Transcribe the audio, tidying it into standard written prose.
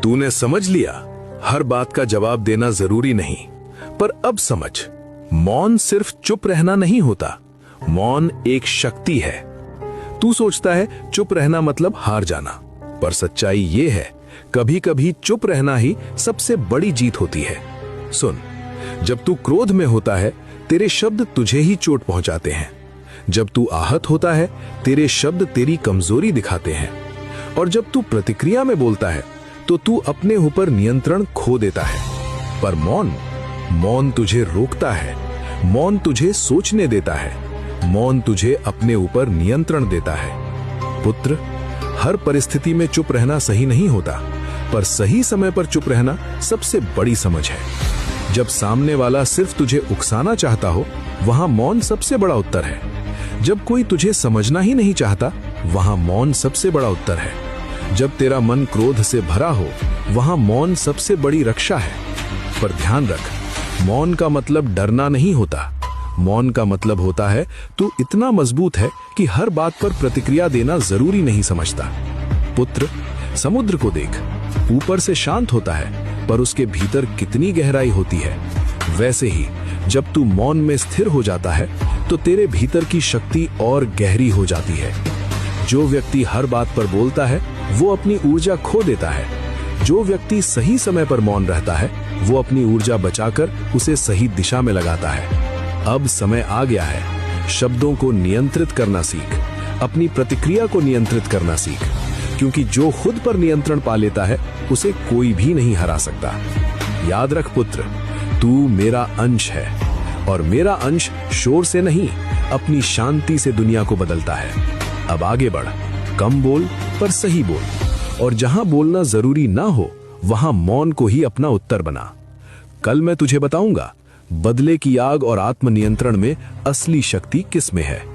तूने समझ लिया, हर बात का जवाब देना जरूरी नहीं। पर अब समझ, मौन सिर्फ चुप रहना नहीं होता, मौन एक शक्ति है। तू सोचता है चुप रहना मतलब हार जाना, पर सच्चाई ये है, कभी कभी चुप रहना ही सबसे बड़ी जीत होती है। सुन, जब तू क्रोध में होता है, तेरे शब्द तुझे ही चोट पहुंचाते हैं। जब तू आहत होता है, तेरे शब्द तेरी कमजोरी दिखाते हैं। और जब तू प्रतिक्रिया में बोलता है, तो तू अपने ऊपर नियंत्रण खो देता है। पर मौन तुझे रोकता है, मौन तुझे सोचने देता है, मौन तुझे अपने ऊपर नियंत्रण देता है। पुत्र, हर परिस्थिति में चुप रहना सही नहीं होता, पर सही समय पर चुप रहना सबसे बड़ी समझ है। जब सामने वाला सिर्फ तुझे उकसाना चाहता हो, वहां मौन सबसे बड़ा उत्तर है। जब कोई तुझे समझना ही नहीं चाहता, वहां मौन सबसे बड़ा उत्तर है। जब तेरा मन क्रोध से भरा हो, वहां मौन सबसे बड़ी रक्षा है। पर ध्यान रख, मौन का मतलब डरना नहीं होता। मौन का मतलब होता है तू इतना मजबूत है कि हर बात पर प्रतिक्रिया देना जरूरी नहीं समझता। पुत्र, समुद्र को देख, ऊपर से शांत होता है, पर उसके भीतर कितनी गहराई होती है। वैसे ही जब तू मौन में स्थिर हो जाता है, तो तेरे भीतर की शक्ति और गहरी हो जाती है। जो व्यक्ति हर बात पर बोलता है, वो अपनी ऊर्जा खो देता है। जो व्यक्ति सही समय पर मौन रहता है, वो अपनी ऊर्जा बचाकर उसे सही दिशा में लगाता है। अब समय आ गया है, शब्दों को नियंत्रित करना सीख, अपनी प्रतिक्रिया को नियंत्रित करना सीख, क्योंकि जो खुद पर नियंत्रण पा लेता है, उसे कोई भी नहीं हरा सकता। याद रख पुत्र, तू मेरा अंश है, और मेरा अंश शोर से नहीं, अपनी शांति से दुनिया को बदलता है। अब आगे बढ़, कम बोल पर सही बोल, और जहां बोलना जरूरी ना हो, वहां मौन को ही अपना उत्तर बना। कल मैं तुझे बताऊंगा, बदले की आग और आत्मनियंत्रण में असली शक्ति किस में है।